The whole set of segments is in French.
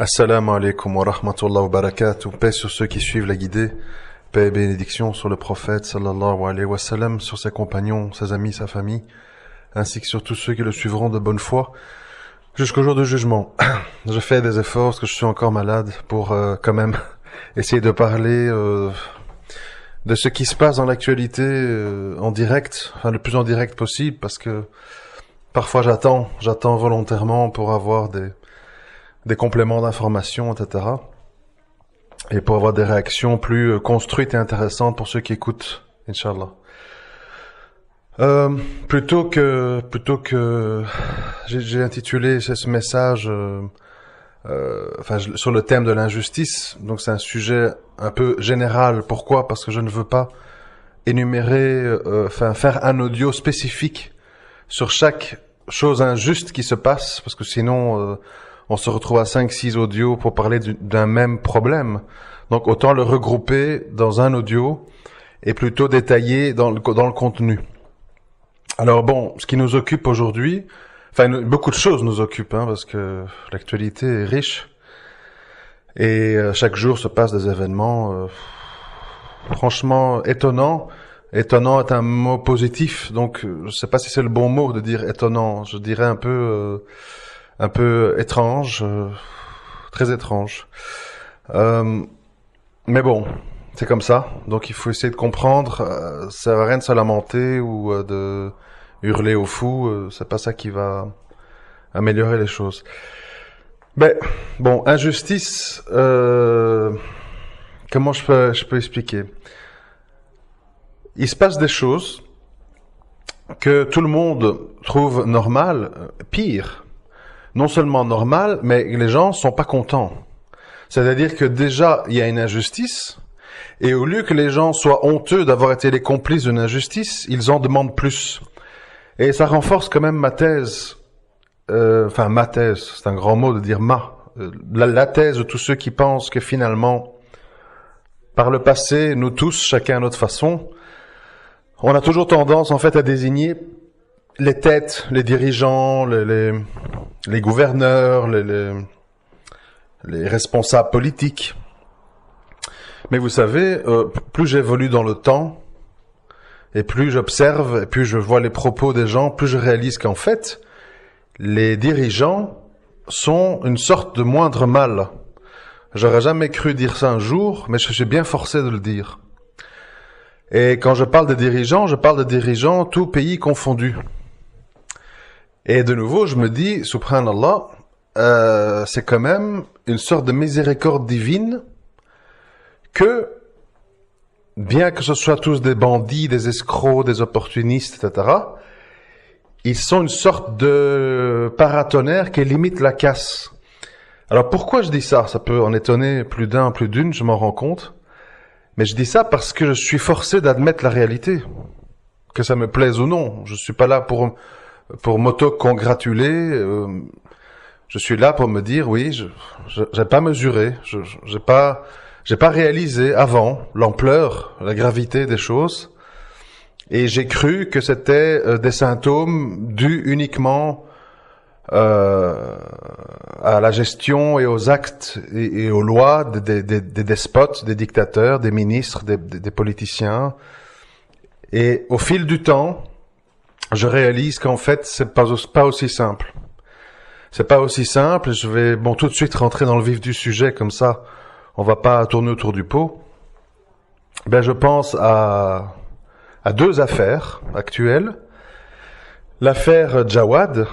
Assalamu alaikum wa rahmatullahi wa barakatuh. Paix sur ceux qui suivent la guidée. Paix et bénédiction sur le prophète sallallahu alayhi wa sallam, sur ses compagnons, ses amis, sa famille, ainsi que sur tous ceux qui le suivront de bonne foi jusqu'au jour du jugement. Je fais des efforts parce que je suis encore malade pour quand même essayer de parler de ce qui se passe dans l'actualité en direct, enfin le plus en direct possible, parce que parfois j'attends volontairement pour avoir des compléments d'information, etc. Et pour avoir des réactions plus construites et intéressantes pour ceux qui écoutent, Inch'Allah. Plutôt que j'ai intitulé ce message sur le thème de l'injustice. Donc c'est un sujet un peu général. Pourquoi? Parce que je ne veux pas énumérer, faire un audio spécifique sur chaque chose injuste qui se passe, parce que sinon on se retrouve à 5-6 audios pour parler d'un même problème. Donc autant le regrouper dans un audio et plutôt détailler dans le contenu. Alors bon, ce qui nous occupe aujourd'hui, beaucoup de choses nous occupent, parce que l'actualité est riche et chaque jour se passent des événements franchement étonnants. Étonnant est un mot positif, donc je sais pas si c'est le bon mot de dire étonnant. Je dirais un peu étrange, très étrange. Mais bon, c'est comme ça. Donc il faut essayer de comprendre. Ça sert à rien de se lamenter ou de hurler au fou. C'est pas ça qui va améliorer les choses. Mais bon, injustice. Comment je peux expliquer? Il se passe des choses que tout le monde trouve normales, pire. Non seulement normal, mais les gens sont pas contents. C'est-à-dire que déjà, il y a une injustice, et au lieu que les gens soient honteux d'avoir été les complices d'une injustice, ils en demandent plus. Et ça renforce quand même ma thèse. Ma thèse, c'est un grand mot de dire la thèse de tous ceux qui pensent que finalement, par le passé, nous tous, chacun à notre façon, on a toujours tendance en fait à désigner les têtes, les dirigeants, les gouverneurs, les responsables politiques. Mais vous savez, plus j'évolue dans le temps, et plus j'observe, et plus je vois les propos des gens, plus je réalise qu'en fait, les dirigeants sont une sorte de moindre mal. J'aurais jamais cru dire ça un jour, mais je suis bien forcé de le dire. Et quand je parle de dirigeants tout pays confondu. Et de nouveau, je me dis, subhanallah, c'est quand même une sorte de miséricorde divine que, bien que ce soit tous des bandits, des escrocs, des opportunistes, etc., ils sont une sorte de paratonnerre qui limite la casse. Alors pourquoi je dis ça? Ça peut en étonner plus d'un, plus d'une, je m'en rends compte. Mais je dis ça parce que je suis forcé d'admettre la réalité. Que ça me plaise ou non. Je suis pas là pour m'auto-congratuler. Je suis là pour me dire, oui, j'ai pas mesuré. J'ai pas réalisé avant l'ampleur, la gravité des choses. Et j'ai cru que c'était des symptômes dus uniquement à la gestion et aux actes et aux lois des despotes, des dictateurs, des ministres, des politiciens. Et au fil du temps, je réalise qu'en fait, c'est pas aussi simple. C'est pas aussi simple. Je vais tout de suite rentrer dans le vif du sujet, comme ça, on va pas tourner autour du pot. Je pense à deux affaires actuelles. L'affaire Jawad,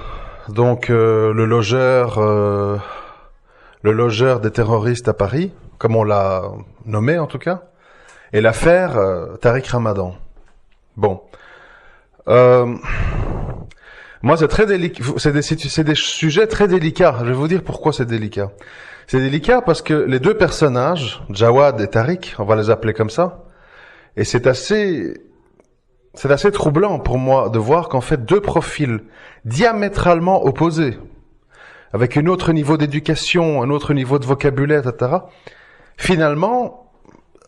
donc le logeur des terroristes à Paris, comme on l'a nommé en tout cas, et l'affaire Tariq Ramadan. Bon, moi c'est très délicat, c'est des sujets très délicats. Je vais vous dire pourquoi c'est délicat. C'est délicat parce que les deux personnages, Jawad et Tariq, on va les appeler comme ça, et c'est assez troublant pour moi de voir qu'en fait deux profils diamétralement opposés, avec un autre niveau d'éducation, un autre niveau de vocabulaire, etc., finalement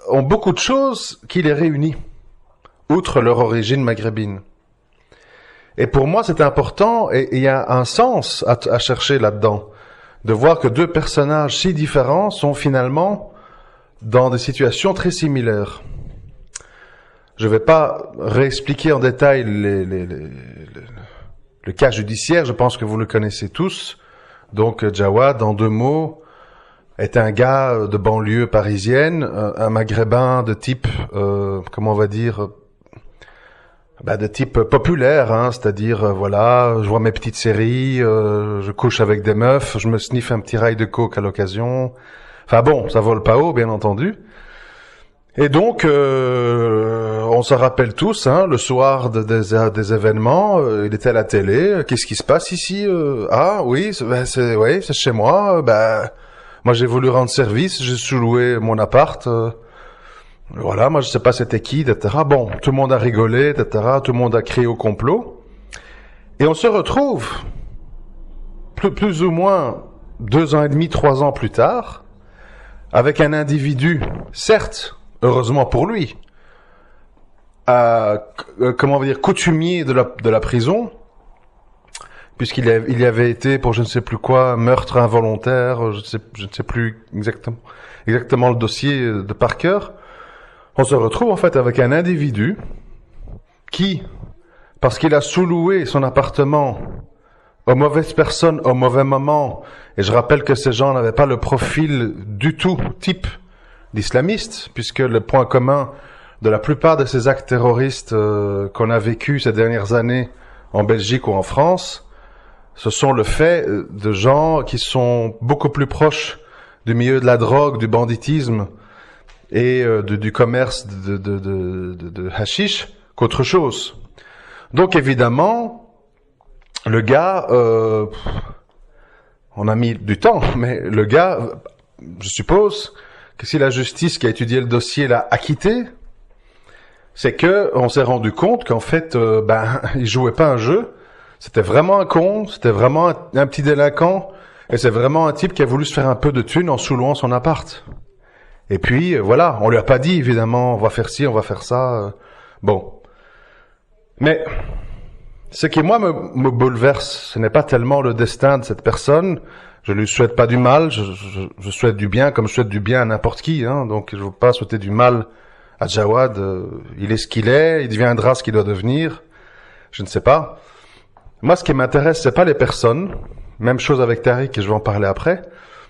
ont beaucoup de choses qui les réunissent, outre leur origine maghrébine. Et pour moi c'est important, et il y a un sens à chercher là-dedans. de voir que deux personnages si différents sont finalement dans des situations très similaires. Je ne vais pas réexpliquer en détail le cas judiciaire, je pense que vous le connaissez tous. Donc Jawad, en 2 mots, est un gars de banlieue parisienne, un maghrébin de type, comment on va dire, de type populaire, hein, c'est-à-dire, voilà, je vois mes petites séries, je couche avec des meufs, je me sniffe un petit rail de coke à l'occasion. Enfin bon, ça vole pas haut, bien entendu. Et donc, on se rappelle tous, hein, le soir des événements, il était à la télé, qu'est-ce qui se passe ici? Ah oui, c'est chez moi, moi j'ai voulu rendre service, j'ai sous-loué mon appart, voilà, moi je sais pas c'était qui, etc. Bon, tout le monde a rigolé, etc. Tout le monde a crié au complot. Et on se retrouve, plus ou moins 2 ans et demi, 3 ans plus tard, avec un individu, certes, heureusement pour lui, comment on va dire, coutumier de la prison, puisqu'il y avait été pour je ne sais plus quoi, meurtre involontaire, je ne sais plus exactement le dossier de par cœur. On se retrouve en fait avec un individu qui, parce qu'il a sous-loué son appartement aux mauvaises personnes au mauvais moment, et je rappelle que ces gens n'avaient pas le profil du tout type d'islamiste, puisque le point commun de la plupart de ces actes terroristes qu'on a vécu ces dernières années en Belgique ou en France, ce sont le fait de gens qui sont beaucoup plus proches du milieu de la drogue, du banditisme et du commerce de hashish qu'autre chose. Donc évidemment, le gars, on a mis du temps, mais le gars, je suppose que si la justice qui a étudié le dossier l'a acquitté, c'est que on s'est rendu compte qu'en fait, il jouait pas un jeu. C'était vraiment un con, c'était vraiment un petit délinquant, et c'est vraiment un type qui a voulu se faire un peu de thunes en sous-louant son appart. Et puis, voilà, on lui a pas dit, évidemment, on va faire ci, on va faire ça. Bon. Mais, ce qui, moi, me bouleverse, ce n'est pas tellement le destin de cette personne. Je lui souhaite pas du mal, je souhaite du bien, comme je souhaite du bien à n'importe qui, hein. Donc, je ne veux pas souhaiter du mal à Jawad. Il est ce qu'il est, il deviendra ce qu'il doit devenir. Je ne sais pas. Moi, ce qui m'intéresse, c'est pas les personnes. Même chose avec Tariq, et je vais en parler après.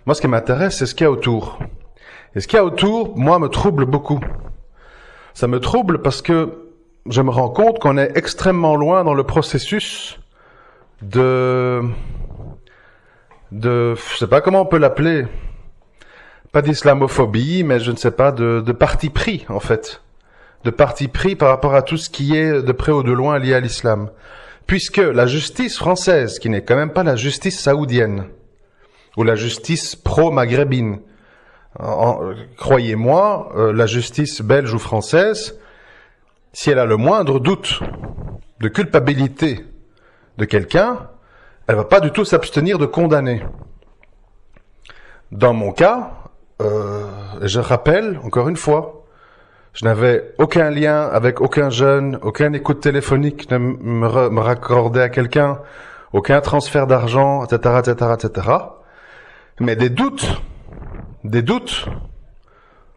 Moi, ce qui m'intéresse, c'est ce qu'il y a autour. Et ce qu'il y a autour, moi, me trouble beaucoup. Ça me trouble parce que je me rends compte qu'on est extrêmement loin dans le processus je sais pas comment on peut l'appeler, pas d'islamophobie, mais je ne sais pas, de parti pris, en fait. De parti pris par rapport à tout ce qui est de près ou de loin lié à l'islam. Puisque la justice française, qui n'est quand même pas la justice saoudienne, ou la justice pro-maghrébine, croyez-moi, la justice belge ou française, si elle a le moindre doute de culpabilité de quelqu'un, elle va pas du tout s'abstenir de condamner. Dans mon cas, je rappelle, encore une fois, je n'avais aucun lien avec aucun jeune, aucune écoute téléphonique ne me raccordait à quelqu'un, aucun transfert d'argent, etc., etc., etc. Mais des doutes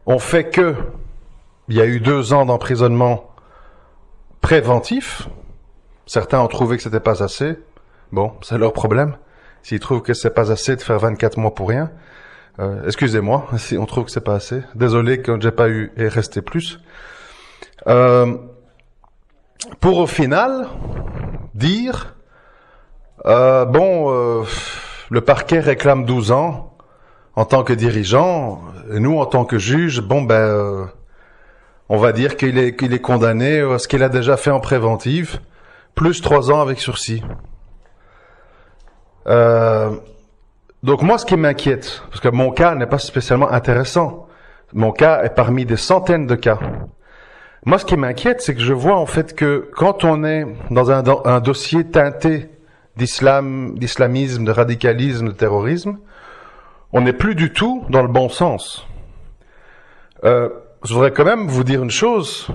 ont fait que il y a eu 2 ans d'emprisonnement préventif. Certains ont trouvé que c'était pas assez. Bon, c'est leur problème. S'ils trouvent que c'est pas assez de faire 24 mois pour rien. Excusez-moi si on trouve que c'est pas assez. Désolé que j'ai pas eu et resté plus. Pour au final dire le parquet réclame 12 ans en tant que dirigeant, et nous en tant que juge, on va dire qu'il est condamné à ce qu'il a déjà fait en préventive, plus 3 ans avec sursis. Donc moi, ce qui m'inquiète, parce que mon cas n'est pas spécialement intéressant, mon cas est parmi des centaines de cas. Moi, ce qui m'inquiète, c'est que je vois en fait que quand on est dans un dossier teinté d'islamisme, de radicalisme, de terrorisme, on n'est plus du tout dans le bon sens. Je voudrais quand même vous dire une chose.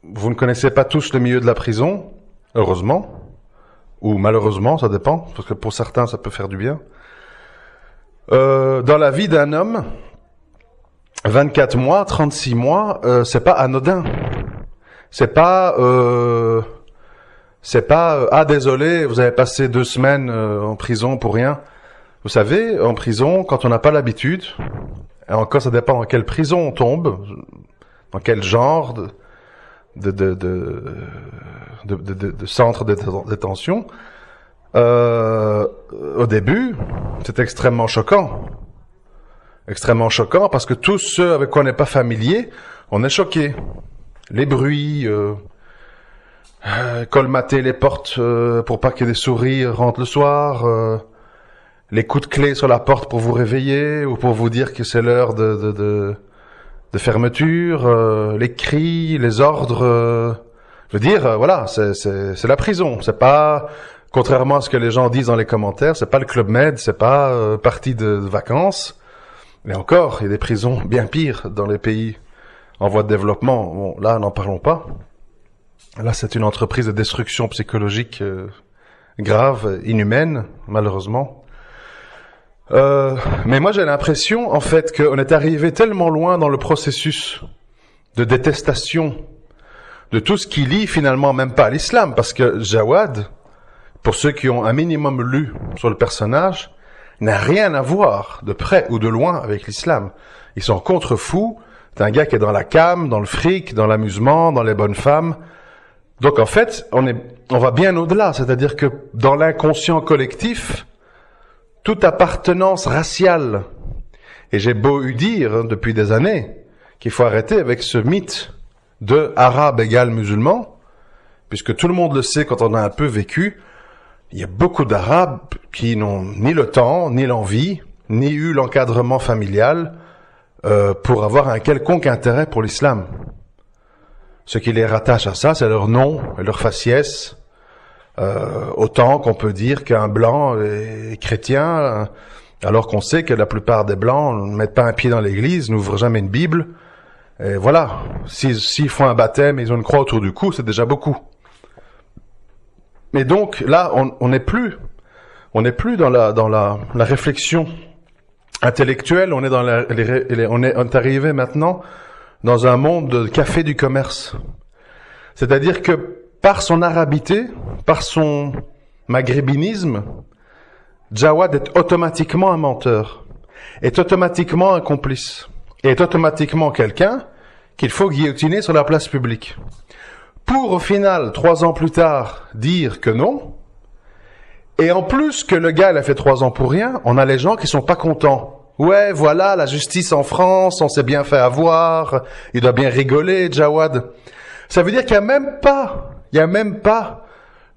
Vous ne connaissez pas tous le milieu de la prison, heureusement, ou malheureusement, ça dépend, parce que pour certains, ça peut faire du bien. Dans la vie d'un homme, 24 mois, 36 mois, c'est pas anodin. C'est pas ah désolé, vous avez passé 2 semaines en prison pour rien. Vous savez, en prison, quand on n'a pas l'habitude, et encore ça dépend dans quelle prison on tombe, dans quel genre de centre de détention, au début, c'est extrêmement choquant. Extrêmement choquant parce que tous ceux avec quoi on n'est pas familier, on est choqués. Les bruits, colmater les portes pour pas qu'il y ait des souris rentrent le soir, les coups de clé sur la porte pour vous réveiller ou pour vous dire que c'est l'heure de fermeture, les cris, les ordres. Je veux dire, voilà, c'est la prison. C'est pas, contrairement à ce que les gens disent dans les commentaires, c'est pas le Club Med, c'est pas partie de vacances. Mais encore, il y a des prisons bien pires dans les pays en voie de développement. Bon, là, n'en parlons pas. Là, c'est une entreprise de destruction psychologique grave, inhumaine, malheureusement. Mais moi, j'ai l'impression, en fait, qu'on est arrivé tellement loin dans le processus de détestation de tout ce qui lie finalement même pas à l'islam. Parce que Jawad, pour ceux qui ont un minimum lu sur le personnage, n'a rien à voir, de près ou de loin, avec l'islam. Ils sont contre-fous. C'est un gars qui est dans la cam, dans le fric, dans l'amusement, dans les bonnes femmes. Donc en fait, on va bien au-delà. C'est-à-dire que dans l'inconscient collectif, toute appartenance raciale, et j'ai beau eu dire depuis des années qu'il faut arrêter avec ce mythe de arabe égale musulman, puisque tout le monde le sait quand on a un peu vécu. Il y a beaucoup d'Arabes qui n'ont ni le temps, ni l'envie, ni eu l'encadrement familial pour avoir un quelconque intérêt pour l'islam. Ce qui les rattache à ça, c'est leur nom et leur faciès. Autant qu'on peut dire qu'un blanc est chrétien, alors qu'on sait que la plupart des blancs ne mettent pas un pied dans l'église, n'ouvrent jamais une Bible. Et voilà, s'ils font un baptême et ils ont une croix autour du cou, c'est déjà beaucoup. Mais donc là, on n'est plus dans la réflexion intellectuelle. On est arrivé maintenant dans un monde de café du commerce. C'est-à-dire que par son arabité, par son maghrébinisme, Jawad est automatiquement un menteur, est automatiquement un complice, est automatiquement quelqu'un qu'il faut guillotiner sur la place publique. Pour au final, 3 ans plus tard, dire que non. Et en plus que le gars, il a fait 3 ans pour rien, on a les gens qui sont pas contents. Ouais, voilà, la justice en France, on s'est bien fait avoir, il doit bien rigoler, Jawad. Ça veut dire qu'il y a même pas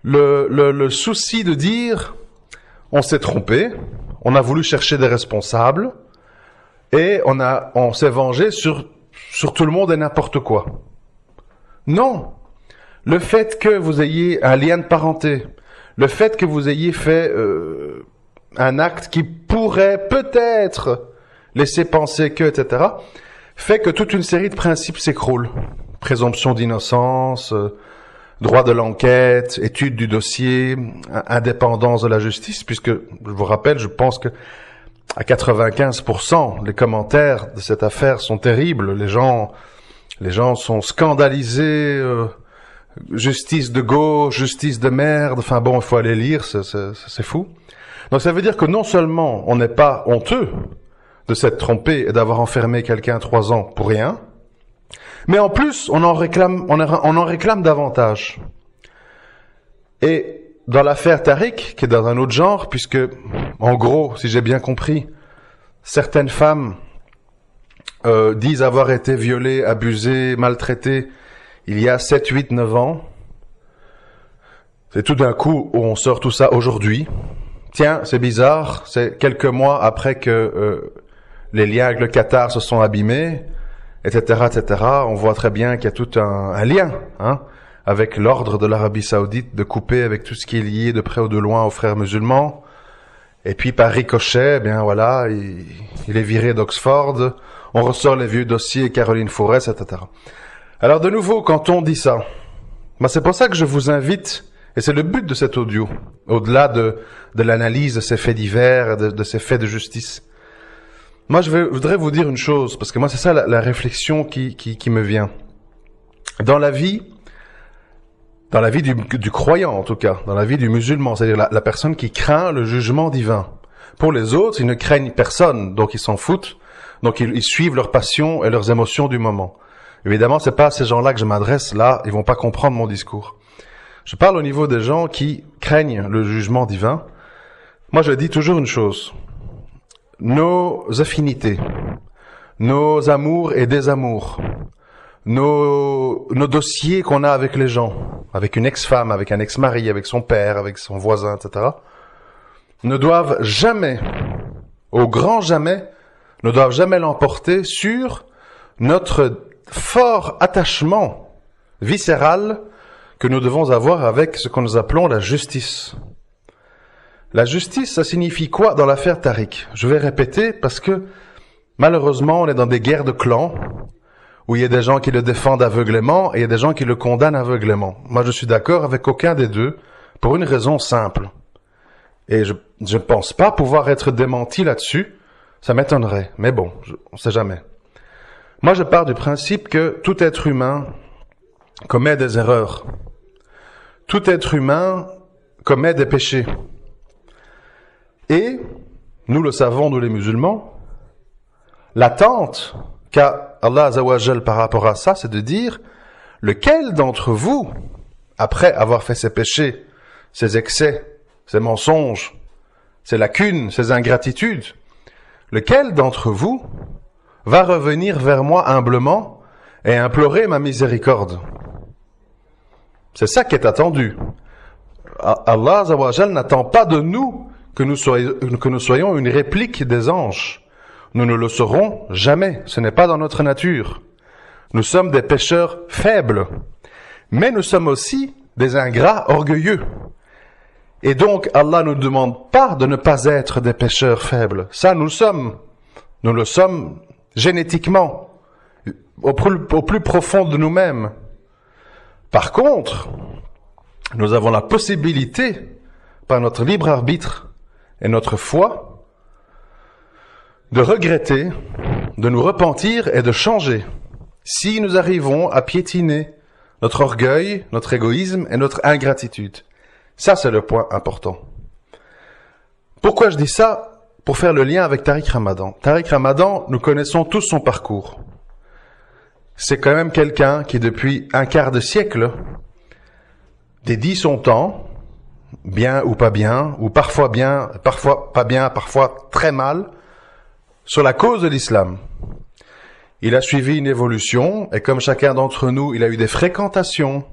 le souci de dire, on s'est trompé, on a voulu chercher des responsables, et on s'est vengé sur tout le monde et n'importe quoi. Non. Le fait que vous ayez un lien de parenté, le fait que vous ayez fait un acte qui pourrait peut-être laisser penser que, etc., fait que toute une série de principes s'écroulent. Présomption d'innocence, droit de l'enquête, étude du dossier, indépendance de la justice, puisque, je vous rappelle, je pense que à 95%, les commentaires de cette affaire sont terribles. Les gens sont scandalisés, justice de gauche, justice de merde, enfin bon, il faut aller lire, c'est fou. Donc ça veut dire que non seulement on n'est pas honteux de s'être trompé et d'avoir enfermé quelqu'un 3 ans pour rien, mais en plus on en réclame davantage. Et dans l'affaire Tariq, qui est dans un autre genre, puisque, en gros, si j'ai bien compris, certaines femmes disent avoir été violées, abusées, maltraitées il y a 7, 8, 9 ans. C'est tout d'un coup où on sort tout ça aujourd'hui. Tiens, c'est bizarre, c'est quelques mois après que les liens avec le Qatar se sont abîmés, etc., etc. On voit très bien qu'il y a tout un lien, hein, avec l'ordre de l'Arabie Saoudite de couper avec tout ce qui est lié de près ou de loin aux frères musulmans. Et puis par ricochet, eh bien voilà, il est viré d'Oxford. On ressort les vieux dossiers Caroline Forest, etc. Alors de nouveau, quand on dit ça, c'est pour ça que je vous invite, et c'est le but de cet audio, au-delà de l'analyse de ces faits divers, de ces faits de justice, Moi, voudrais vous dire une chose, parce que moi, c'est ça la réflexion qui me vient. Dans la vie du croyant, en tout cas, dans la vie du musulman, c'est-à-dire la personne qui craint le jugement divin. Pour les autres, ils ne craignent personne, donc ils s'en foutent, donc ils suivent leurs passions et leurs émotions du moment. Évidemment, c'est pas à ces gens-là que je m'adresse, là, ils vont pas comprendre mon discours. Je parle au niveau des gens qui craignent le jugement divin. Moi, je dis toujours une chose. Nos affinités, nos amours et désamours, nos dossiers qu'on a avec les gens, avec une ex-femme, avec un ex-mari, avec son père, avec son voisin, etc., ne doivent jamais, au grand jamais, ne doivent jamais l'emporter sur notre fort attachement viscéral que nous devons avoir avec ce que nous appelons la justice. La justice, ça signifie quoi dans l'affaire Tariq? Je vais répéter parce que malheureusement, on est dans des guerres de clans où il y a des gens qui le défendent aveuglément et il y a des gens qui le condamnent aveuglément. Moi, je suis d'accord avec aucun des deux pour une raison simple. Et je ne pense pas pouvoir être démenti là-dessus. Ça m'étonnerait. Mais bon, on sait jamais. Moi, je pars du principe que tout être humain commet des erreurs. Tout être humain commet des péchés. Et, nous le savons, nous les musulmans, l'attente qu'a Allah Azzawajal par rapport à ça, c'est de dire, lequel d'entre vous, après avoir fait ses péchés, ses excès, ses mensonges, ses lacunes, ses ingratitudes, lequel d'entre vous va revenir vers moi humblement et implorer ma miséricorde? C'est ça qui est attendu. Allah Azzawajal n'attend pas de nous que nous soyons une réplique des anges. Nous ne le serons jamais. Ce n'est pas dans notre nature. Nous sommes des pécheurs faibles. Mais nous sommes aussi des ingrats orgueilleux. Et donc, Allah ne nous demande pas de ne pas être des pécheurs faibles. Ça, nous le sommes. Nous le sommes génétiquement, au plus profond de nous-mêmes. Par contre, nous avons la possibilité, par notre libre arbitre et notre foi, de regretter, de nous repentir et de changer, si nous arrivons à piétiner notre orgueil, notre égoïsme et notre ingratitude. Ça, c'est le point important. Pourquoi je dis ça? Pour faire le lien avec Tariq Ramadan. Tariq Ramadan, nous connaissons tous son parcours. C'est quand même quelqu'un qui, depuis un quart de siècle, dédie son temps, bien ou pas bien, ou parfois bien, parfois pas bien, parfois très mal, sur la cause de l'islam. Il a suivi une évolution, et comme chacun d'entre nous, il a eu des fréquentations.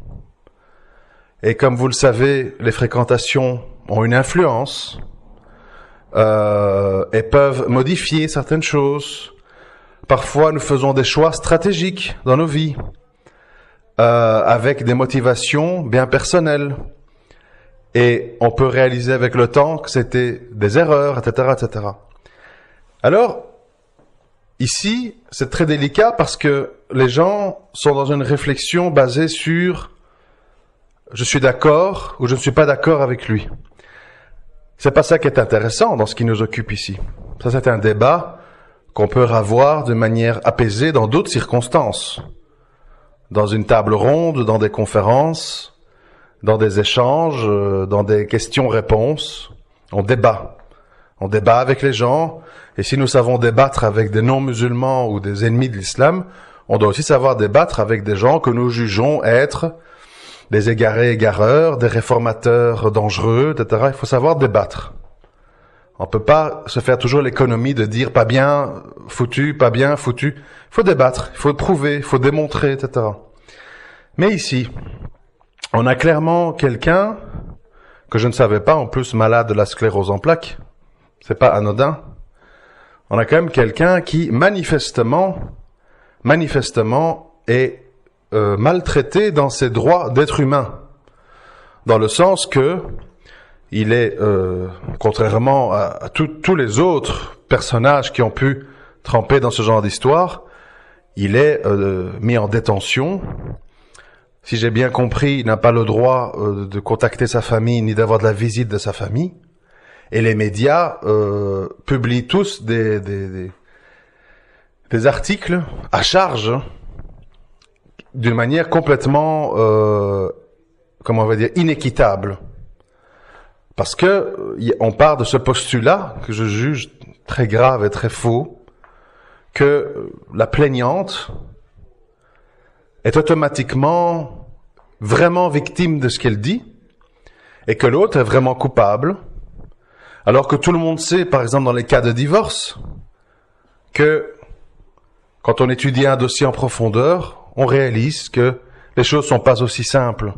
Et comme vous le savez, les fréquentations ont une influence, et peuvent modifier certaines choses. Parfois, nous faisons des choix stratégiques dans nos vies, avec des motivations bien personnelles. Et on peut réaliser avec le temps que c'était des erreurs, etc., etc. Alors, ici, c'est très délicat parce que les gens sont dans une réflexion basée sur « je suis d'accord » ou « je ne suis pas d'accord avec lui ». C'est pas ça qui est intéressant dans ce qui nous occupe ici. Ça, c'est un débat qu'on peut avoir de manière apaisée dans d'autres circonstances. Dans une table ronde, dans des conférences, dans des échanges, dans des questions-réponses. On débat. On débat avec les gens. Et si nous savons débattre avec des non-musulmans ou des ennemis de l'islam, on doit aussi savoir débattre avec des gens que nous jugeons être des égarés égareurs, des réformateurs dangereux, etc. Il faut savoir débattre. On peut pas se faire toujours l'économie de dire pas bien, foutu, pas bien, foutu. Il faut débattre, il faut prouver, il faut démontrer, etc. Mais ici, on a clairement quelqu'un que je ne savais pas, en plus malade de la sclérose en plaques. C'est pas anodin. On a quand même quelqu'un qui manifestement est maltraité dans ses droits d'être humain, dans le sens que il est, contrairement à tous les autres personnages qui ont pu tremper dans ce genre d'histoire, il est mis en détention. Si j'ai bien compris, il n'a pas le droit de contacter sa famille ni d'avoir de la visite de sa famille. Et les médias publient tous des des articles à charge d'une manière complètement, comment on va dire, inéquitable. Parce que on part de ce postulat que je juge très grave et très faux, que la plaignante est automatiquement vraiment victime de ce qu'elle dit et que l'autre est vraiment coupable, alors que tout le monde sait, par exemple dans les cas de divorce, que quand on étudie un dossier en profondeur, on réalise que les choses sont pas aussi simples.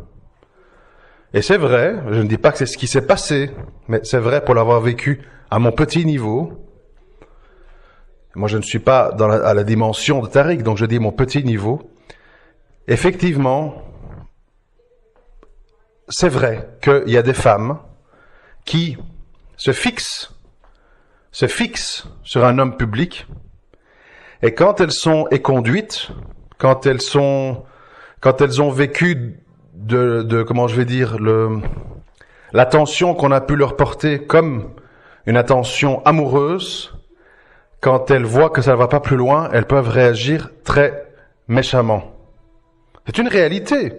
Et c'est vrai, je ne dis pas que c'est ce qui s'est passé, mais c'est vrai pour l'avoir vécu à mon petit niveau. Moi, je ne suis pas à la dimension de Tariq, donc je dis mon petit niveau. Effectivement, c'est vrai qu'il y a des femmes qui se fixent sur un homme public, et quand elles sont éconduites, quand elles ont vécu comment je vais dire, l'attention qu'on a pu leur porter comme une attention amoureuse, quand elles voient que ça ne va pas plus loin, elles peuvent réagir très méchamment. C'est une réalité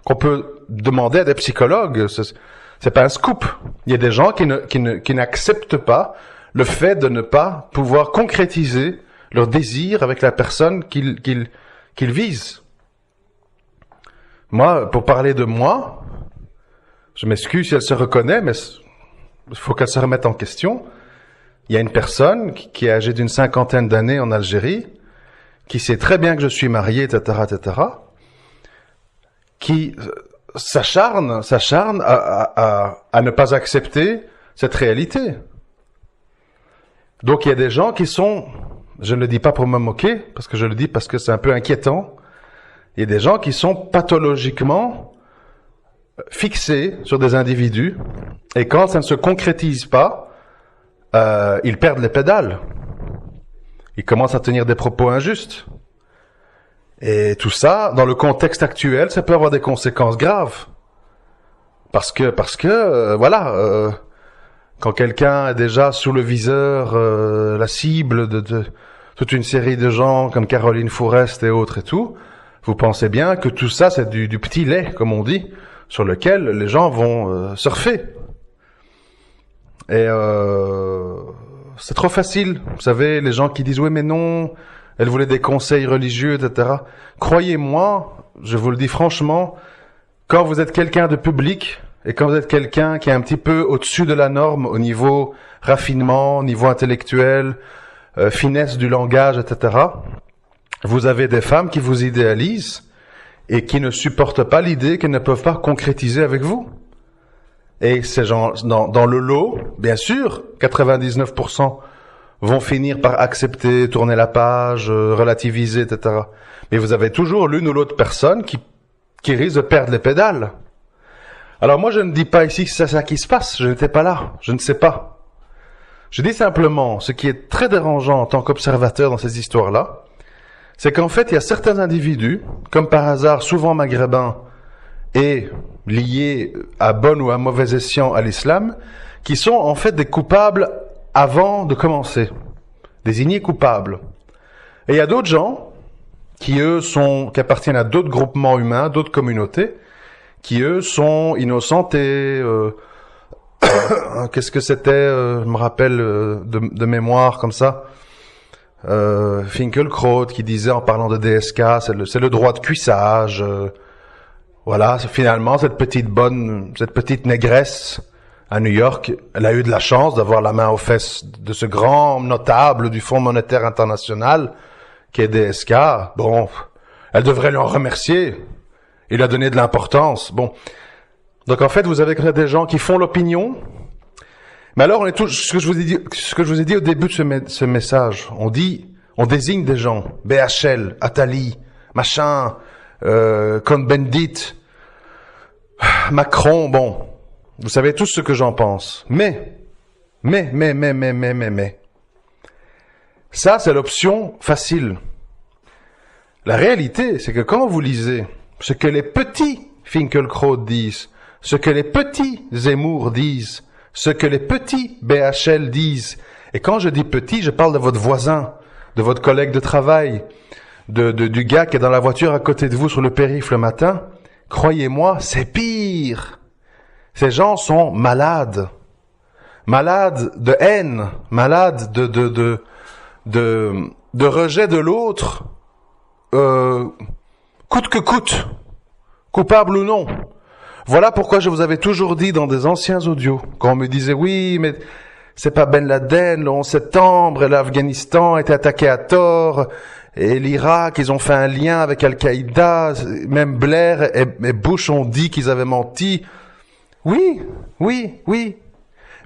qu'on peut demander à des psychologues. C'est pas un scoop. Il y a des gens qui n'acceptent pas le fait de ne pas pouvoir concrétiser leur désir avec la personne qu'ils visent. Moi, pour parler de moi, je m'excuse si elle se reconnaît, mais il faut qu'elle se remette en question. Il y a une personne qui est âgée d'une 50aine d'années en Algérie, qui sait très bien que je suis marié, etc., qui s'acharne à ne pas accepter cette réalité. Donc il y a des gens qui sont, je ne le dis pas pour me moquer, parce que je le dis parce que c'est un peu inquiétant, il y a des gens qui sont pathologiquement fixés sur des individus, et quand ça ne se concrétise pas, ils perdent les pédales. Ils commencent à tenir des propos injustes. Et tout ça, dans le contexte actuel, ça peut avoir des conséquences graves. Parce que voilà, quand quelqu'un est déjà sous le viseur, la cible de toute une série de gens comme Caroline Fourest et autres et tout, vous pensez bien que tout ça, c'est du petit lait, comme on dit, sur lequel les gens vont surfer. Et c'est trop facile. Vous savez, les gens qui disent « Oui, mais non, elle voulait des conseils religieux, etc. » Croyez-moi, je vous le dis franchement, quand vous êtes quelqu'un de public et quand vous êtes quelqu'un qui est un petit peu au-dessus de la norme au niveau raffinement, au niveau intellectuel, finesse du langage, etc., vous avez des femmes qui vous idéalisent et qui ne supportent pas l'idée qu'elles ne peuvent pas concrétiser avec vous. Et ces gens, dans le lot, bien sûr, 99% vont finir par accepter, tourner la page, relativiser, etc. Mais vous avez toujours l'une ou l'autre personne qui risque de perdre les pédales. Alors moi, je ne dis pas ici que c'est ça qui se passe. Je n'étais pas là. Je ne sais pas. Je dis simplement, ce qui est très dérangeant en tant qu'observateur dans ces histoires-là, c'est qu'en fait, il y a certains individus, comme par hasard, souvent maghrébins, et liés à bon ou à mauvais escient à l'islam, qui sont en fait des coupables avant de commencer, désignés coupables. Et il y a d'autres gens qui appartiennent à d'autres groupements humains, d'autres communautés, qui eux sont innocentés. Qu'est-ce que c'était je me rappelle de mémoire comme ça. Finkielkraut qui disait en parlant de DSK, c'est le droit de cuissage. Voilà, finalement cette petite négresse à New York, elle a eu de la chance d'avoir la main aux fesses de ce grand notable du Fonds monétaire international qui est DSK. Bon, elle devrait lui en remercier. Il a donné de l'importance. Bon, donc en fait vous avez des gens qui font l'opinion. Mais alors ce que je vous ai dit au début de ce message, on désigne des gens, BHL, Attali, machin, Cohn-Bendit, Macron, bon, vous savez tous ce que j'en pense. Mais, ça c'est l'option facile. La réalité, c'est que quand vous lisez ce que les petits Finkielkraut disent, ce que les petits Zemmour disent, ce que les petits BHL disent, et quand je dis petit, je parle de votre voisin, de votre collègue de travail, du gars qui est dans la voiture à côté de vous sur le périph' le matin, croyez-moi, c'est pire. Ces gens sont malades. Malades de haine, malades de rejet de l'autre, coûte que coûte, coupable ou non. Voilà pourquoi je vous avais toujours dit dans des anciens audios, quand on me disait oui, mais c'est pas Ben Laden, le 11 septembre, et l'Afghanistan a été attaqué à tort, et l'Irak, ils ont fait un lien avec Al-Qaïda, même Blair et Bush ont dit qu'ils avaient menti. Oui, oui, oui.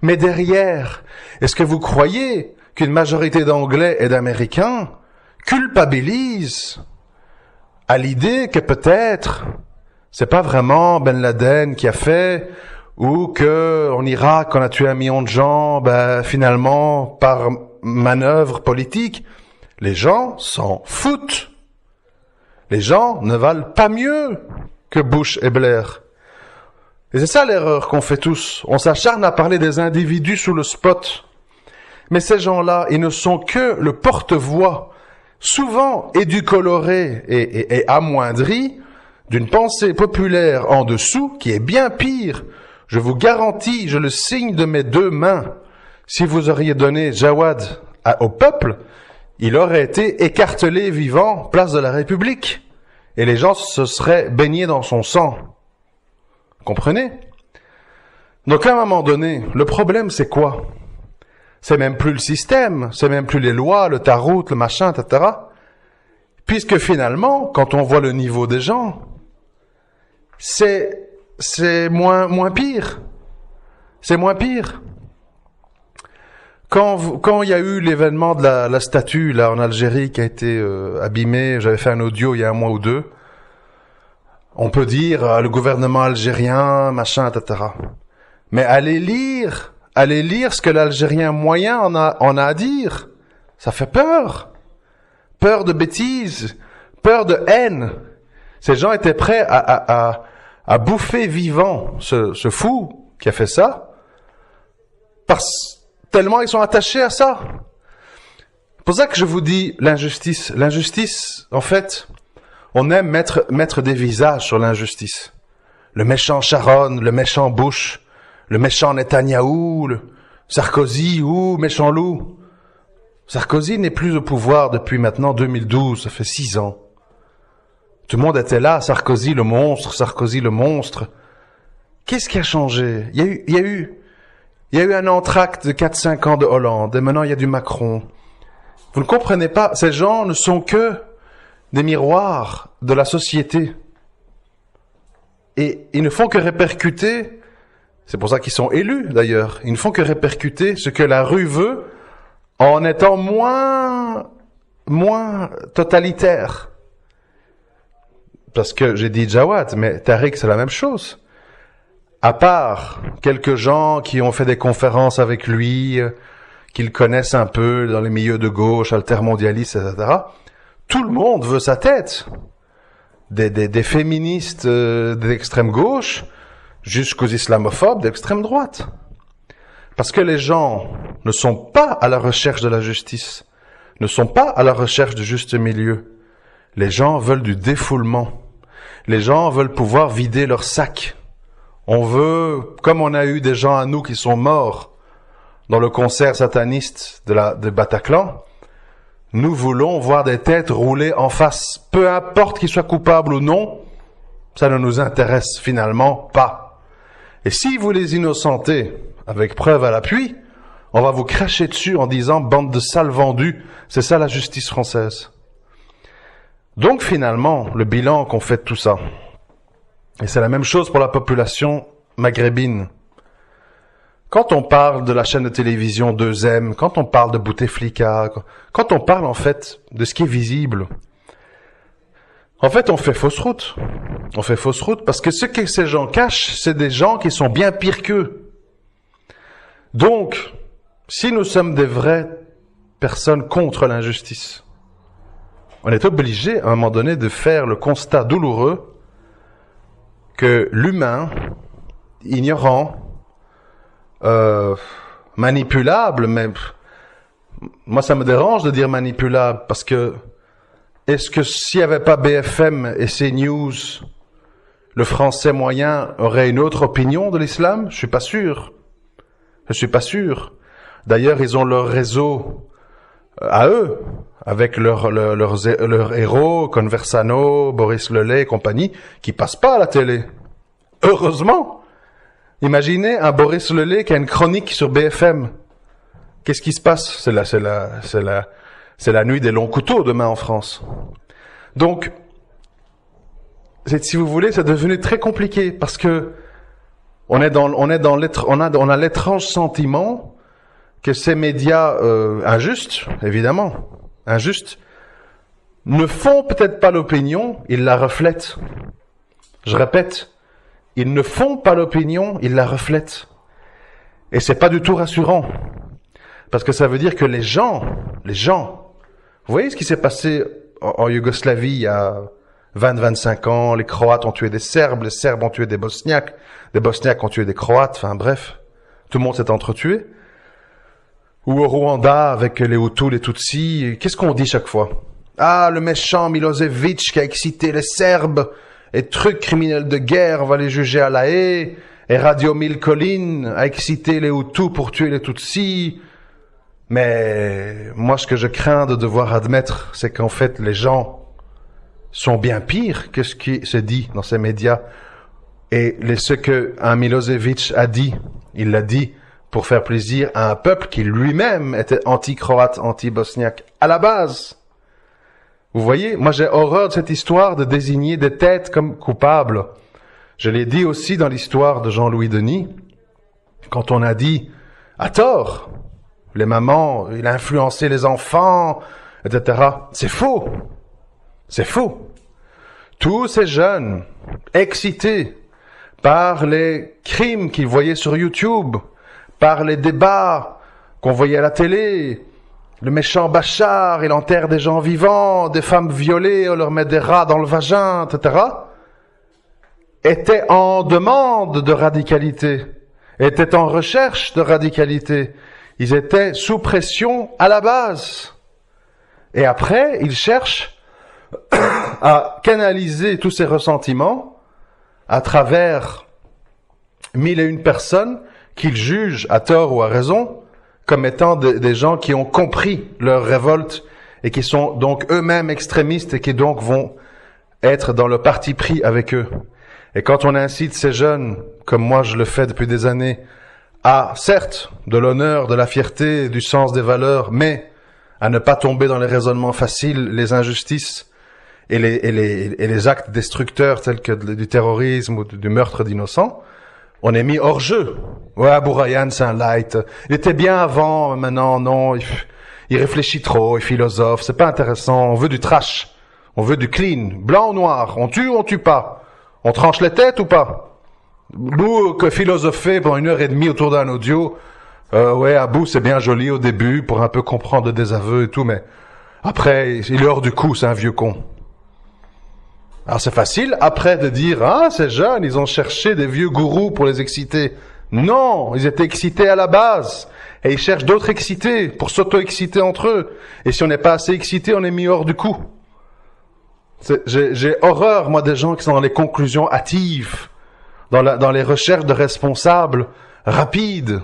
Mais derrière, est-ce que vous croyez qu'une majorité d'Anglais et d'Américains culpabilisent à l'idée que peut-être c'est pas vraiment Ben Laden qui a fait, ou que en Irak on a tué 1 million de gens, finalement par manœuvre politique? Les gens s'en foutent. Les gens ne valent pas mieux que Bush et Blair. Et c'est ça l'erreur qu'on fait tous. On s'acharne à parler des individus sous le spot. Mais ces gens-là, ils ne sont que le porte-voix, souvent édulcoré et amoindri, d'une pensée populaire en dessous qui est bien pire. Je vous garantis, je le signe de mes 2 mains, si vous auriez donné Jawad au peuple, il aurait été écartelé vivant, place de la République. Et les gens se seraient baignés dans son sang. Comprenez? Donc à un moment donné, le problème c'est quoi? C'est même plus le système, c'est même plus les lois, le tarout, le machin, etc. Puisque finalement, quand on voit le niveau des gens, c'est moins pire. C'est moins pire. Quand il y a eu l'événement de la statue là en Algérie qui a été abîmée, j'avais fait un audio il y a 1 mois ou 2. On peut dire le gouvernement algérien, machin, etc. Mais allez lire ce que l'Algérien moyen en a à dire. Ça fait peur. Peur de bêtises, peur de haine. Ces gens étaient prêts à bouffer vivant ce fou qui a fait ça, tellement ils sont attachés à ça. C'est pour ça que je vous dis l'injustice. L'injustice, en fait, on aime mettre des visages sur l'injustice. Le méchant Sharon, le méchant Bush, le méchant Netanyahou, le Sarkozy ou méchant loup. Sarkozy n'est plus au pouvoir depuis maintenant 2012, ça fait 6 ans. Tout le monde était là, Sarkozy le monstre, Sarkozy le monstre. Qu'est-ce qui a changé? Il y a eu un entracte de 4-5 ans de Hollande, et maintenant il y a du Macron. Vous ne comprenez pas, ces gens ne sont que des miroirs de la société. Et ils ne font que répercuter, c'est pour ça qu'ils sont élus d'ailleurs, ils ne font que répercuter ce que la rue veut en étant moins totalitaire. Parce que j'ai dit Jawad, mais Tariq c'est la même chose. À part quelques gens qui ont fait des conférences avec lui, qu'ils connaissent un peu dans les milieux de gauche, altermondialistes, etc., tout le monde veut sa tête. Des féministes d'extrême gauche jusqu'aux islamophobes d'extrême droite. Parce que les gens ne sont pas à la recherche de la justice, ne sont pas à la recherche du juste milieu. Les gens veulent du défoulement. Les gens veulent pouvoir vider leur sac. On veut, comme on a eu des gens à nous qui sont morts dans le concert sataniste de Bataclan, nous voulons voir des têtes rouler en face. Peu importe qu'ils soient coupables ou non, ça ne nous intéresse finalement pas. Et si vous les innocentez, avec preuve à l'appui, on va vous cracher dessus en disant « bande de sales vendus ». C'est ça la justice française. Donc finalement, le bilan qu'on fait de tout ça, et c'est la même chose pour la population maghrébine. Quand on parle de la chaîne de télévision 2M, quand on parle de Bouteflika, quand on parle en fait de ce qui est visible, en fait on fait fausse route. On fait fausse route parce que ce que ces gens cachent, c'est des gens qui sont bien pires qu'eux. Donc, si nous sommes des vraies personnes contre l'injustice, on est obligé à un moment donné de faire le constat douloureux que l'humain, ignorant, manipulable, mais Moi, ça me dérange de dire manipulable parce que est-ce que s'il n'y avait pas BFM et CNews, le français moyen aurait une autre opinion de l'islam? Je suis pas sûr. Je suis pas sûr. D'ailleurs, ils ont leur réseau à eux, avec leurs héros, Conversano, Boris Lelay et compagnie, qui passent pas à la télé. Heureusement. Imaginez un Boris Lelay qui a une chronique sur BFM. Qu'est-ce qui se passe? C'est la nuit des longs couteaux demain en France. Donc, si vous voulez, c'est devenu très compliqué parce que on a l'étrange sentiment que ces médias injustes, évidemment, injustes, ne font peut-être pas l'opinion, ils la reflètent. Je répète, ils ne font pas l'opinion, ils la reflètent. Et c'est pas du tout rassurant. Parce que ça veut dire que les gens, vous voyez ce qui s'est passé en Yougoslavie il y a 20-25 ans, les Croates ont tué des Serbes, les Serbes ont tué des Bosniaques ont tué des Croates, enfin bref, tout le monde s'est entretué. Ou au Rwanda avec les Hutus, les Tutsis, qu'est-ce qu'on dit chaque fois? Ah, le méchant Milosevic qui a excité les Serbes, et truc criminel de guerre, on va les juger à La Haye, et Radio Mille Collines a excité les Hutus pour tuer les Tutsis. Mais moi, ce que je crains de devoir admettre, c'est qu'en fait, les gens sont bien pires que ce qui se dit dans ces médias. Et ce que un Milosevic a dit, il l'a dit pour faire plaisir à un peuple qui lui-même était anti-croate, anti-bosniaque à la base. Vous voyez, moi j'ai horreur de cette histoire de désigner des têtes comme coupables. Je l'ai dit aussi dans l'histoire de Jean-Louis Denis, quand on a dit, à tort, les mamans, il a influencé les enfants, etc. C'est faux. C'est faux. Tous ces jeunes, excités par les crimes qu'ils voyaient sur YouTube, par les débats qu'on voyait à la télé, le méchant Bachar, il enterre des gens vivants, des femmes violées, on leur met des rats dans le vagin, etc., étaient en demande de radicalité, étaient en recherche de radicalité. Ils étaient sous pression à la base. Et après, ils cherchent à canaliser tous ces ressentiments à travers 1001 personnes qu'ils jugent, à tort ou à raison, comme étant des gens qui ont compris leur révolte et qui sont donc eux-mêmes extrémistes et qui donc vont être dans le parti pris avec eux. Et quand on incite ces jeunes, comme moi je le fais depuis des années, à, certes, de l'honneur, de la fierté, du sens des valeurs, mais à ne pas tomber dans les raisonnements faciles, les injustices et les actes destructeurs tels que du terrorisme ou du meurtre d'innocents, on est mis hors jeu. Ouais, Abou Rayhan, c'est un light. Il était bien avant, maintenant, non, il réfléchit trop, il philosophe, c'est pas intéressant, on veut du trash, on veut du clean, blanc ou noir, on tue ou on tue pas, on tranche les têtes ou pas. Nous, que philosopher pendant 1h30 autour d'un audio, ouais, Abou, c'est bien joli au début, pour un peu comprendre le désaveu et tout, mais après, il est hors du coup, c'est un vieux con. Alors c'est facile, après, de dire, ah, ces jeunes, ils ont cherché des vieux gourous pour les exciter. Non, ils étaient excités à la base. Et ils cherchent d'autres excités pour s'auto-exciter entre eux. Et si on n'est pas assez excité, on est mis hors du coup. J'ai horreur, moi, des gens qui sont dans les conclusions hâtives, dans les recherches de responsables rapides,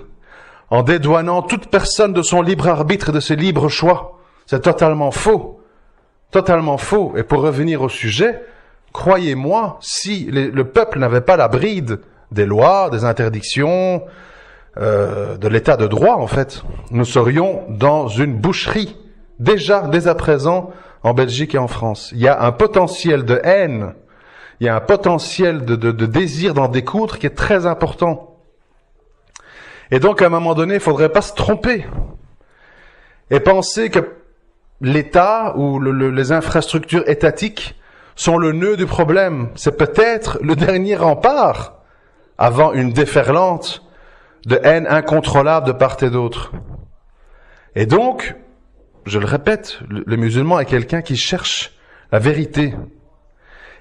en dédouanant toute personne de son libre arbitre et de ses libres choix. C'est totalement faux. Totalement faux. Et pour revenir au sujet, croyez-moi, si le peuple n'avait pas la bride des lois, des interdictions, de l'état de droit, en fait, nous serions dans une boucherie, déjà, dès à présent, en Belgique et en France. Il y a un potentiel de haine, il y a un potentiel de désir d'en découdre qui est très important. Et donc, à un moment donné, il ne faudrait pas se tromper et penser que l'État ou les infrastructures étatiques sont le nœud du problème. C'est peut-être le dernier rempart avant une déferlante de haine incontrôlable de part et d'autre. Et donc, je le répète, le musulman est quelqu'un qui cherche la vérité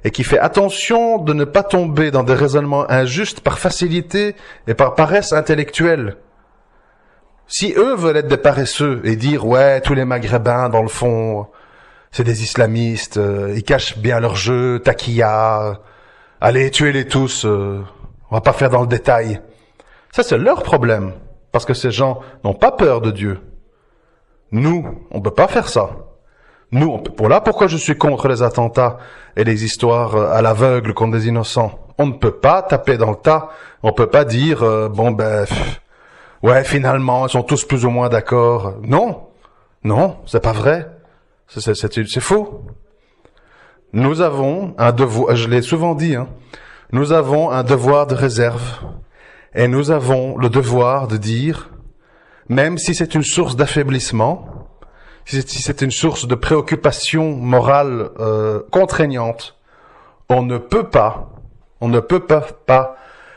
et qui fait attention de ne pas tomber dans des raisonnements injustes par facilité et par paresse intellectuelle. Si eux veulent être des paresseux et dire, ouais, tous les Maghrébins, dans le fond, c'est des islamistes, ils cachent bien leur jeu, taquilla, allez, tuez-les tous, on va pas faire dans le détail. Ça, c'est leur problème, parce que ces gens n'ont pas peur de Dieu. Nous, on peut pas faire ça. Nous, voilà pourquoi je suis contre les attentats et les histoires à l'aveugle contre des innocents. On ne peut pas taper dans le tas, on peut pas dire, ouais, finalement, ils sont tous plus ou moins d'accord. Non, c'est pas vrai. C'est faux. Nous avons un devoir, je l'ai souvent dit, nous avons un devoir de réserve et nous avons le devoir de dire, même si c'est une source d'affaiblissement, si c'est une source de préoccupation morale contraignante, on ne peut pas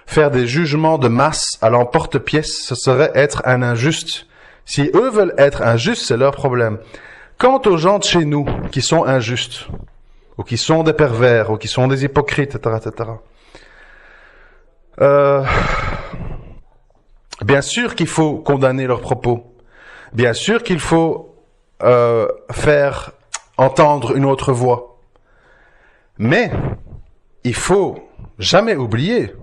faire des jugements de masse à l'emporte-pièce, ce serait être un injuste. Si eux veulent être injustes, c'est leur problème. Quant aux gens de chez nous qui sont injustes, ou qui sont des pervers, ou qui sont des hypocrites, etc., bien sûr qu'il faut condamner leurs propos. Bien sûr qu'il faut faire entendre une autre voix. Mais il faut jamais oublier,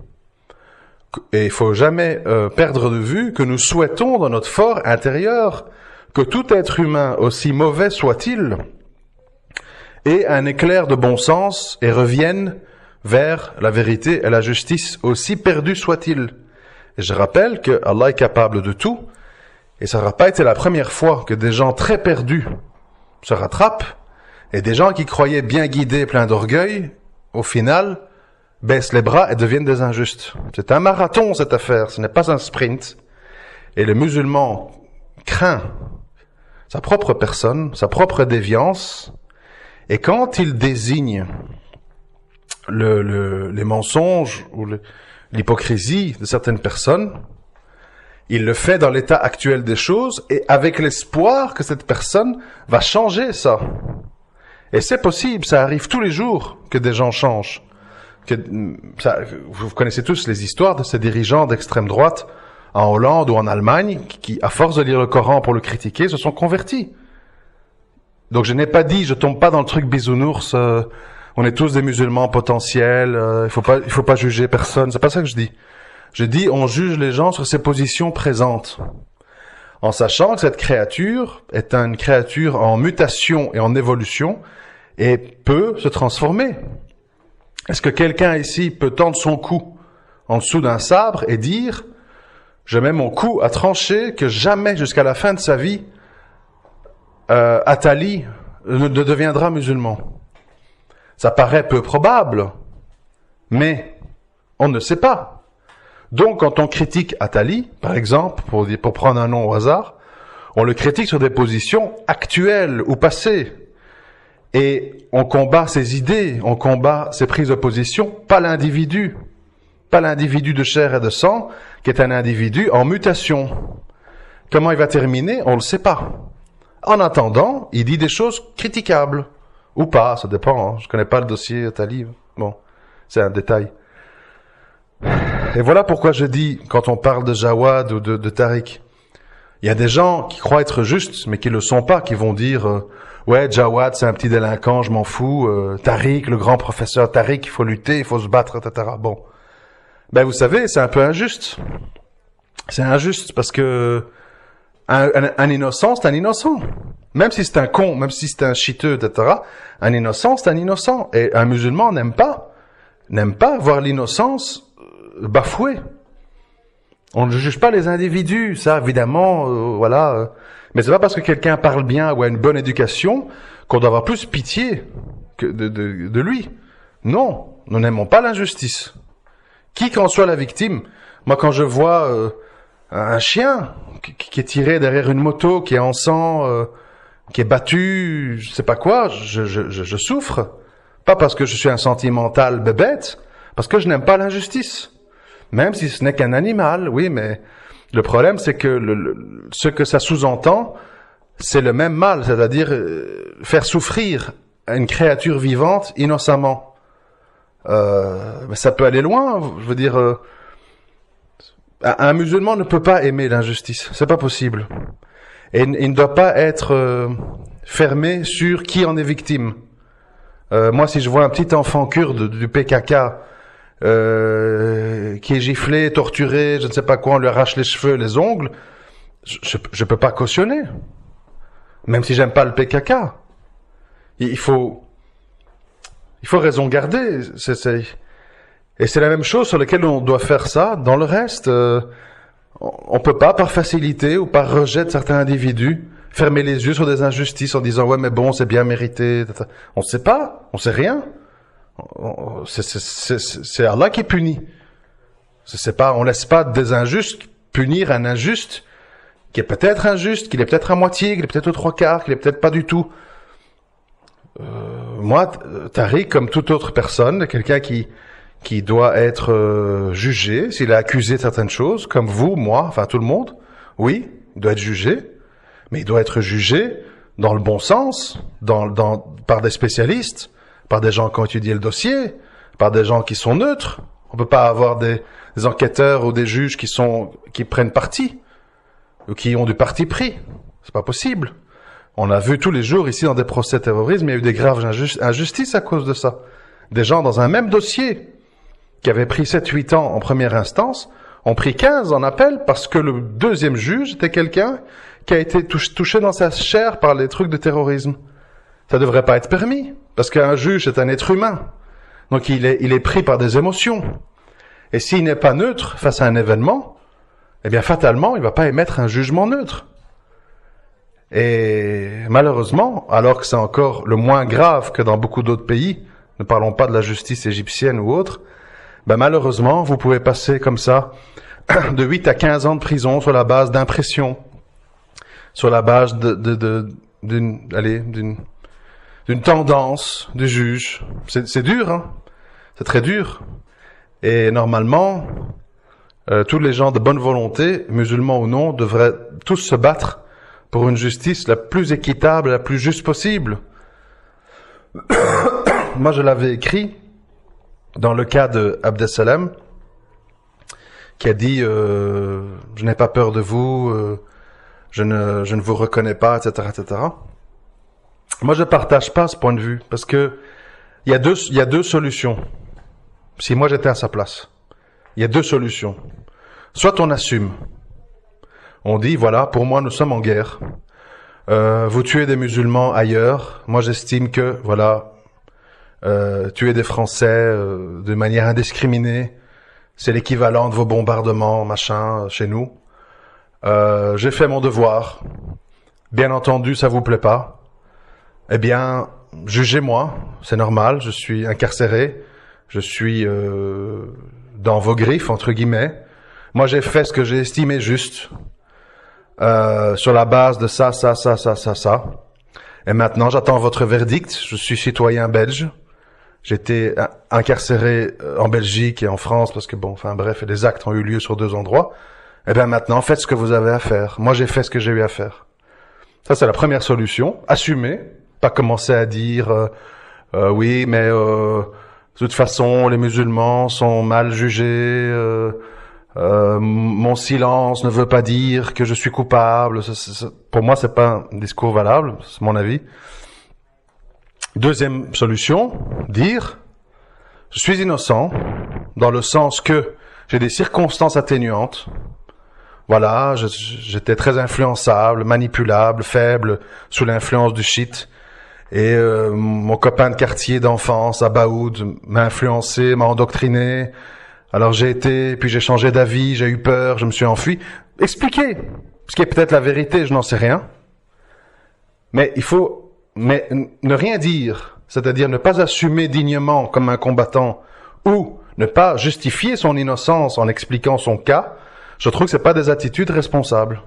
et il faut jamais perdre de vue que nous souhaitons dans notre fort intérieur que tout être humain, aussi mauvais soit-il, ait un éclair de bon sens et revienne vers la vérité et la justice, aussi perdu soit-il. Et je rappelle que Allah est capable de tout, et ça n'aura pas été la première fois que des gens très perdus se rattrapent, et des gens qui croyaient bien guidés, pleins d'orgueil, au final, baissent les bras et deviennent des injustes. C'est un marathon, cette affaire, ce n'est pas un sprint. Et le musulman craint sa propre personne, sa propre déviance, et quand il désigne les mensonges ou l'hypocrisie de certaines personnes, il le fait dans l'état actuel des choses et avec l'espoir que cette personne va changer ça. Et c'est possible, ça arrive tous les jours que des gens changent. Vous connaissez tous les histoires de ces dirigeants d'extrême droite en Hollande ou en Allemagne qui, à force de lire le Coran pour le critiquer, se sont convertis. Donc je n'ai pas dit, je tombe pas dans le truc bisounours, on est tous des musulmans potentiels, il faut pas juger personne, c'est pas ça que je dis. Je dis, on juge les gens sur ses positions présentes, en sachant que cette créature est une créature en mutation et en évolution et peut se transformer. Est-ce que quelqu'un ici peut tendre son cou en dessous d'un sabre et dire « Je mets mon cou à trancher que jamais jusqu'à la fin de sa vie, Attali ne deviendra musulman ». Ça paraît peu probable, mais on ne sait pas. Donc quand on critique Attali, par exemple, pour prendre un nom au hasard, on le critique sur des positions actuelles ou passées. Et on combat ses idées, on combat ses prises de position, pas l'individu. Pas l'individu de chair et de sang, qui est un individu en mutation. Comment il va terminer, on ne le sait pas. En attendant, il dit des choses critiquables. Ou pas, ça dépend. Je connais pas le dossier Attali. Bon, c'est un détail. Et voilà pourquoi je dis, quand on parle de Jawad ou de Tariq, il y a des gens qui croient être justes, mais qui le sont pas, qui vont dire ouais, Jawad, c'est un petit délinquant, je m'en fous. Tariq, le grand professeur Tariq, il faut lutter, il faut se battre, etc. Bon. Ben, vous savez, c'est un peu injuste. C'est injuste parce que un innocent, c'est un innocent. Même si c'est un con, même si c'est un chiteux, etc. Un innocent, c'est un innocent. Et un musulman n'aime pas voir l'innocence bafouée. On ne juge pas les individus, ça, évidemment, voilà. Mais c'est pas parce que quelqu'un parle bien ou a une bonne éducation qu'on doit avoir plus pitié que de lui. Non, nous n'aimons pas l'injustice. Qui qu'en soit la victime. Moi, quand je vois un chien qui est tiré derrière une moto, qui est en sang, qui est battu, je sais pas quoi, je souffre. Pas parce que je suis un sentimental bébête, parce que je n'aime pas l'injustice. Même si ce n'est qu'un animal, oui, mais le problème, c'est que ce que ça sous-entend, c'est le même mal, c'est-à-dire faire souffrir une créature vivante innocemment. Mais ça peut aller loin, je veux dire, Un musulman ne peut pas aimer l'injustice, c'est pas possible. Et il ne doit pas être fermé sur qui en est victime. Moi, si je vois un petit enfant kurde du PKK qui est giflé, torturé, je ne sais pas quoi, on lui arrache les cheveux, les ongles, je peux pas cautionner. Même si j'aime pas le PKK. Il faut raison garder. Et c'est la même chose sur laquelle on doit faire ça dans le reste. On peut pas, par facilité ou par rejet de certains individus, fermer les yeux sur des injustices en disant « ouais, mais bon, c'est bien mérité ». On sait pas, on sait rien. C'est Allah qui punit. C'est pas, on laisse pas des injustes punir un injuste qui est peut-être injuste, qu'il est peut-être à moitié, qu'il est peut-être aux trois quarts, qu'il est peut-être pas du tout. Moi, Tariq, comme toute autre personne, quelqu'un qui doit être jugé, s'il est accusé de certaines choses, comme vous, moi, enfin tout le monde, oui, il doit être jugé, mais il doit être jugé dans le bon sens, par des spécialistes, par des gens qui ont étudié le dossier, par des gens qui sont neutres. On peut pas avoir des enquêteurs ou des juges qui prennent parti, ou qui ont du parti pris. C'est pas possible. On a vu tous les jours ici dans des procès de terrorisme, il y a eu des graves injustices à cause de ça. Des gens dans un même dossier, qui avaient pris 7-8 ans en première instance, ont pris 15 en appel parce que le deuxième juge était quelqu'un qui a été touché dans sa chair par les trucs de terrorisme. Ça devrait pas être permis, parce qu'un juge est un être humain. Donc il est pris par des émotions. Et s'il n'est pas neutre face à un événement, eh bien fatalement, il va pas émettre un jugement neutre. Et malheureusement, alors que c'est encore le moins grave que dans beaucoup d'autres pays, ne parlons pas de la justice égyptienne ou autre, ben malheureusement, vous pouvez passer comme ça de 8 à 15 ans de prison sur la base d'impressions, sur la base d'une tendance du juge. C'est dur, hein. C'est très dur. Et normalement, tous les gens de bonne volonté, musulmans ou non, devraient tous se battre pour une justice la plus équitable, la plus juste possible. Moi, je l'avais écrit dans le cas de Abdessalem, qui a dit je n'ai pas peur de vous, je ne vous reconnais pas, etc., etc. Moi, je partage pas ce point de vue, parce que il y a deux solutions. Si moi j'étais à sa place, il y a deux solutions. Soit on assume. On dit, voilà, pour moi, nous sommes en guerre. Vous tuez des musulmans ailleurs. Moi, j'estime que, voilà, tuer des Français de manière indiscriminée, c'est l'équivalent de vos bombardements, machin, chez nous. J'ai fait mon devoir. Bien entendu, ça vous plaît pas. Eh bien, jugez-moi. C'est normal, je suis incarcéré. Je suis dans vos griffes, entre guillemets. Moi, j'ai fait ce que j'ai estimé juste. Sur la base de ça. Et maintenant, j'attends votre verdict. Je suis citoyen belge. J'étais incarcéré en Belgique et en France parce que bon, enfin bref, les actes ont eu lieu sur deux endroits. Eh bien maintenant, faites ce que vous avez à faire. Moi, j'ai fait ce que j'ai eu à faire. Ça, c'est la première solution. Assumer. Pas commencer à dire oui, mais de toute façon, les musulmans sont mal jugés. Mon silence ne veut pas dire que je suis coupable. Pour moi, c'est pas un discours valable, c'est mon avis. Deuxième solution, dire je suis innocent dans le sens que j'ai des circonstances atténuantes. Voilà, j'étais très influençable, manipulable, faible, sous l'influence du shit. Et mon copain de quartier d'enfance, Abaoud, m'a influencé, m'a endoctriné. Alors j'ai été, puis j'ai changé d'avis, j'ai eu peur, je me suis enfui. Expliquez, ce qui est peut-être la vérité, je n'en sais rien. Mais ne rien dire, c'est-à-dire ne pas assumer dignement comme un combattant, ou ne pas justifier son innocence en expliquant son cas, je trouve que c'est pas des attitudes responsables.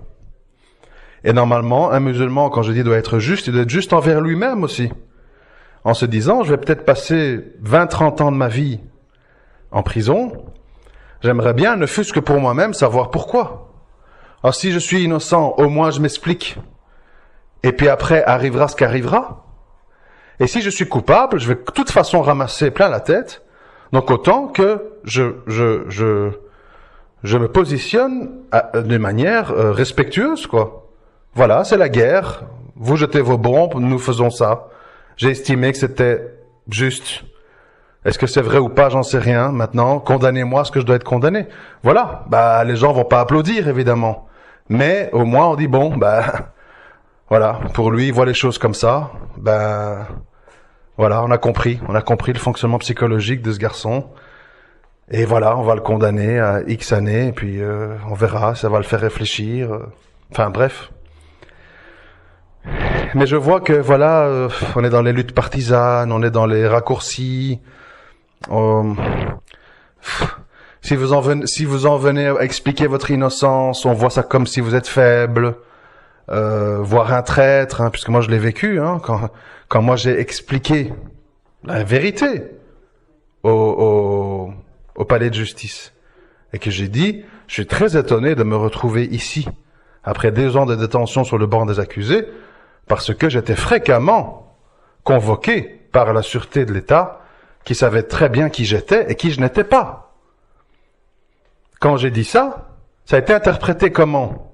Et normalement, un musulman, quand je dis doit être juste, il doit être juste envers lui-même aussi. En se disant, je vais peut-être passer 20-30 ans de ma vie en prison, j'aimerais bien, ne fût-ce que pour moi-même, savoir pourquoi. Alors si je suis innocent, au moins je m'explique. Et puis après, arrivera ce qu'arrivera. Et si je suis coupable, je vais de toute façon ramasser plein la tête. Donc autant que je je me positionne de manière respectueuse, quoi. Voilà, c'est la guerre. Vous jetez vos bombes, nous faisons ça. J'ai estimé que c'était juste. Est-ce que c'est vrai ou pas, j'en sais rien. Maintenant, condamnez-moi ce que je dois être condamné. Voilà. Bah, les gens vont pas applaudir, évidemment. Mais, au moins, on dit, bon, bah, voilà. Pour lui, il voit les choses comme ça. Ben, voilà, on a compris. On a compris le fonctionnement psychologique de ce garçon. Et voilà, on va le condamner à X années, et puis on verra, ça va le faire réfléchir. Enfin, bref. Mais je vois que, voilà, on est dans les luttes partisanes, on est dans les raccourcis. Si vous en venez à expliquer votre innocence, on voit ça comme si vous êtes faible, voire un traître, hein, puisque moi je l'ai vécu, hein, quand moi j'ai expliqué la vérité au palais de justice, et que j'ai dit, je suis très étonné de me retrouver ici, après 2 ans de détention sur le banc des accusés, parce que j'étais fréquemment convoqué par la sûreté de l'État, qui savait très bien qui j'étais et qui je n'étais pas. Quand j'ai dit ça a été interprété comment?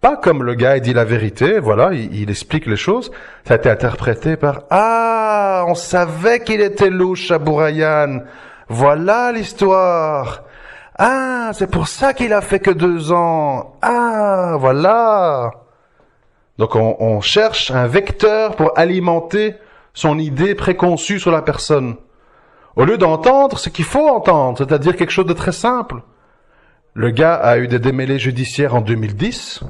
Pas comme le gars, il dit la vérité, voilà, il explique les choses. Ça a été interprété par « Ah, on savait qu'il était louche, Abou Rayhan. Voilà l'histoire. Ah, c'est pour ça qu'il a fait que 2 ans. Ah, voilà. » Donc on cherche un vecteur pour alimenter son idée préconçue sur la personne. Au lieu d'entendre ce qu'il faut entendre, c'est-à-dire quelque chose de très simple. Le gars a eu des démêlés judiciaires en 2010.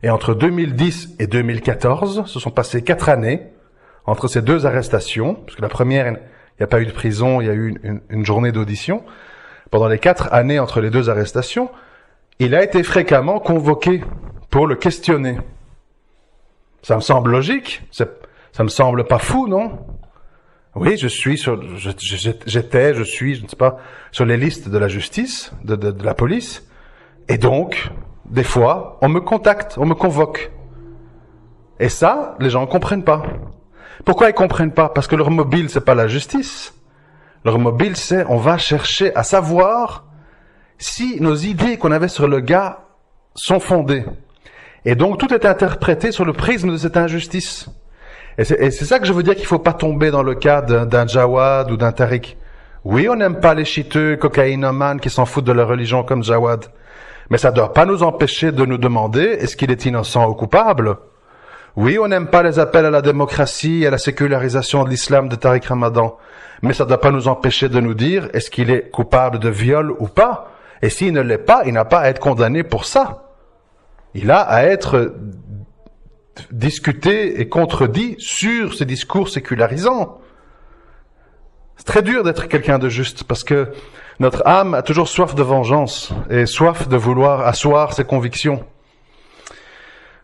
Et entre 2010 et 2014, se sont passées 4 années entre ces 2 arrestations, parce que la première, il n'y a pas eu de prison, il y a eu une journée d'audition. Pendant les 4 années entre les 2 arrestations, il a été fréquemment convoqué pour le questionner. Ça me semble logique, ça me semble pas fou, non? Oui, je suis, je ne sais pas, sur les listes de la justice, de la police, et donc, des fois, on me contacte, on me convoque. Et ça, les gens ne comprennent pas. Pourquoi ils comprennent pas? Parce que leur mobile, c'est pas la justice. Leur mobile, c'est, on va chercher à savoir si nos idées qu'on avait sur le gars sont fondées. Et donc, tout est interprété sur le prisme de cette injustice. Et c'est ça que je veux dire qu'il faut pas tomber dans le cas d'un Jawad ou d'un Tariq. Oui, on n'aime pas les chiteux, cocaïnomanes qui s'en foutent de leur religion comme Jawad. Mais ça ne doit pas nous empêcher de nous demander est-ce qu'il est innocent ou coupable. Oui, on n'aime pas les appels à la démocratie et à la sécularisation de l'islam de Tariq Ramadan. Mais ça ne doit pas nous empêcher de nous dire est-ce qu'il est coupable de viol ou pas. Et s'il ne l'est pas, il n'a pas à être condamné pour ça. Il a à être discuté et contredit sur ces discours sécularisants. C'est très dur d'être quelqu'un de juste parce que notre âme a toujours soif de vengeance et soif de vouloir asseoir ses convictions.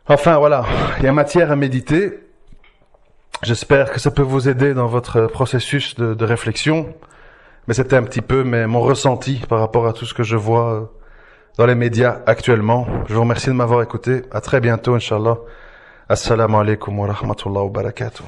Enfin voilà, il y a matière à méditer. J'espère que ça peut vous aider dans votre processus de réflexion. Mais c'était un petit peu mon ressenti par rapport à tout ce que je vois dans les médias actuellement. Je vous remercie de m'avoir écouté. À très bientôt, Inch'Allah. Assalamu alaikum wa rahmatullahi wa barakatuh.